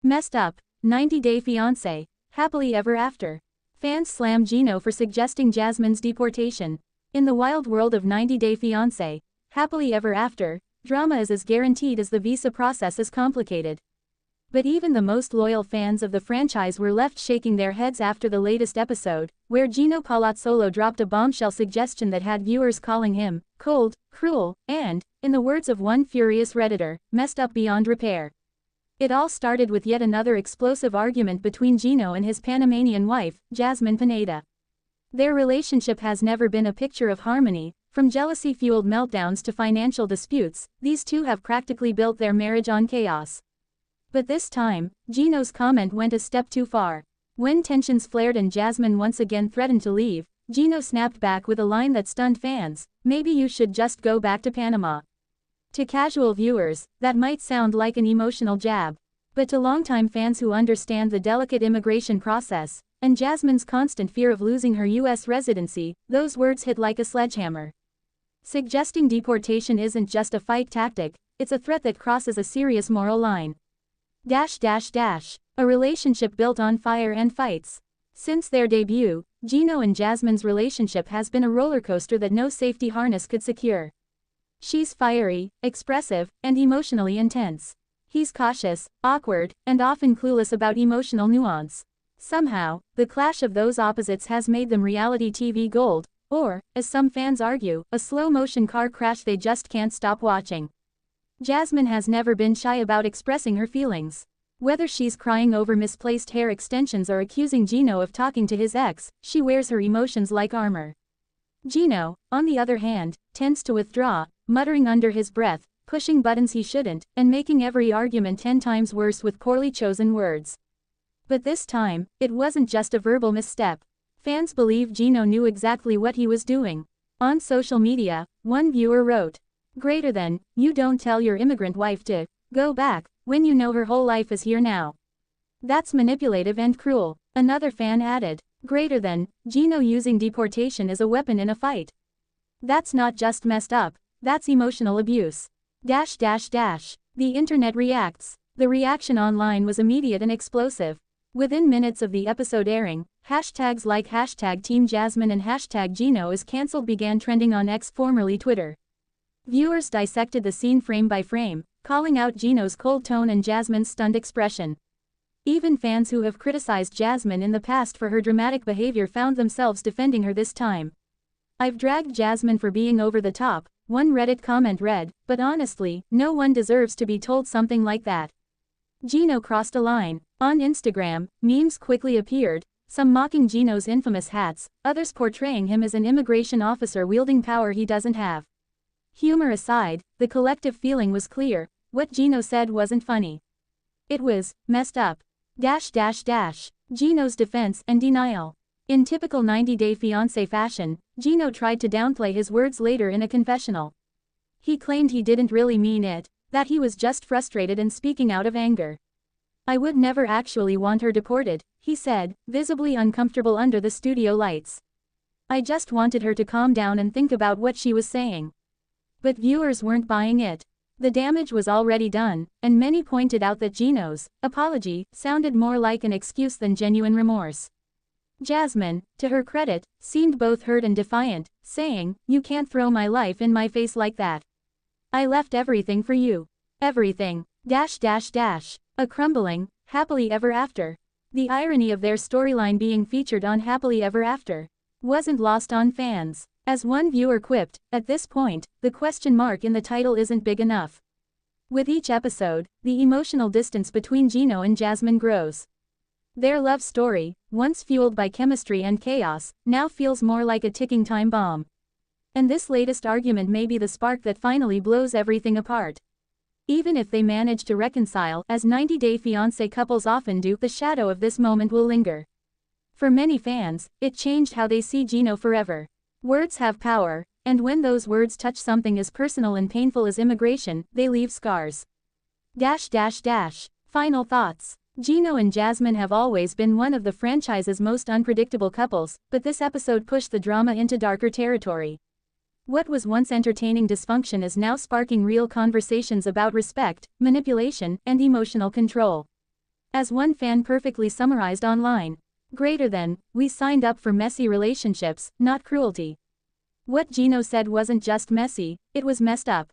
Messed up. 90 Day Fiancé. Happily ever after. Fans slam Gino for suggesting Jasmine's deportation. In the wild world of 90 Day Fiancé, happily ever after, drama is as guaranteed as the visa process is complicated. But even the most loyal fans of the franchise were left shaking their heads after the latest episode, where Gino Palazzolo dropped a bombshell suggestion that had viewers calling him cold, cruel, and, in the words of one furious Redditor, messed up beyond repair. It all started with yet another explosive argument between Gino and his Panamanian wife, Jasmine Pineda. Their relationship has never been a picture of harmony. From jealousy-fueled meltdowns to financial disputes, these two have practically built their marriage on chaos. But this time, Gino's comment went a step too far. When tensions flared and Jasmine once again threatened to leave, Gino snapped back with a line that stunned fans: "Maybe you should just go back to Panama." To casual viewers, that might sound like an emotional jab. But to longtime fans who understand the delicate immigration process, and Jasmine's constant fear of losing her U.S. residency, those words hit like a sledgehammer. Suggesting deportation isn't just a fight tactic, it's a threat that crosses a serious moral line. A relationship built on fire and fights. Since their debut, Gino and Jasmine's relationship has been a roller coaster that no safety harness could secure. She's fiery, expressive, and emotionally intense. He's cautious, awkward, and often clueless about emotional nuance. Somehow, the clash of those opposites has made them reality TV gold, or, as some fans argue, a slow-motion car crash they just can't stop watching. Jasmine has never been shy about expressing her feelings. Whether she's crying over misplaced hair extensions or accusing Gino of talking to his ex, she wears her emotions like armor. Gino, on the other hand, tends to withdraw, muttering under his breath, pushing buttons he shouldn't, and making every argument 10 times worse with poorly chosen words. But this time, it wasn't just a verbal misstep. Fans believe Gino knew exactly what he was doing. On social media, one viewer wrote, "Greater than, you don't tell your immigrant wife to go back when you know her whole life is here now. That's manipulative and cruel." Another fan added, "Greater than, Gino using deportation as a weapon in a fight. That's not just messed up, that's emotional abuse." The internet reacts. The reaction online was immediate and explosive. Within minutes of the episode airing, hashtags like #TeamJasmine and #GinoIsCancelled began trending on X, formerly Twitter. Viewers dissected the scene frame by frame, calling out Gino's cold tone and Jasmine's stunned expression. Even fans who have criticized Jasmine in the past for her dramatic behavior found themselves defending her this time. "I've dragged Jasmine for being over the top," one Reddit comment read, "but honestly, no one deserves to be told something like that. Gino crossed a line." On Instagram, memes quickly appeared, some mocking Gino's infamous hats, others portraying him as an immigration officer wielding power he doesn't have. Humor aside, the collective feeling was clear: what Gino said wasn't funny. It was messed up. Gino's defense and denial. In typical 90 Day Fiancé fashion, Gino tried to downplay his words later in a confessional. He claimed he didn't really mean it, that he was just frustrated and speaking out of anger. "I would never actually want her deported," he said, visibly uncomfortable under the studio lights. "I just wanted her to calm down and think about what she was saying." But viewers weren't buying it. The damage was already done, and many pointed out that Gino's apology sounded more like an excuse than genuine remorse. Jasmine, to her credit, seemed both hurt and defiant, saying, "You can't throw my life in my face like that. I left everything for you. Everything. A crumbling, happily ever after." The irony of their storyline being featured on Happily Ever After wasn't lost on fans. As one viewer quipped, "At this point, the question mark in the title isn't big enough." With each episode, the emotional distance between Gino and Jasmine grows. Their love story, once fueled by chemistry and chaos, now feels more like a ticking time bomb. And this latest argument may be the spark that finally blows everything apart. Even if they manage to reconcile, as 90 Day Fiancé couples often do, the shadow of this moment will linger. For many fans, it changed how they see Gino forever. Words have power, and when those words touch something as personal and painful as immigration, they leave scars. Final thoughts. Gino and Jasmine have always been one of the franchise's most unpredictable couples, but this episode pushed the drama into darker territory. What was once entertaining dysfunction is now sparking real conversations about respect, manipulation, and emotional control. As one fan perfectly summarized online, greater than, we signed up for messy relationships, not cruelty. What Gino said wasn't just messy, it was messed up.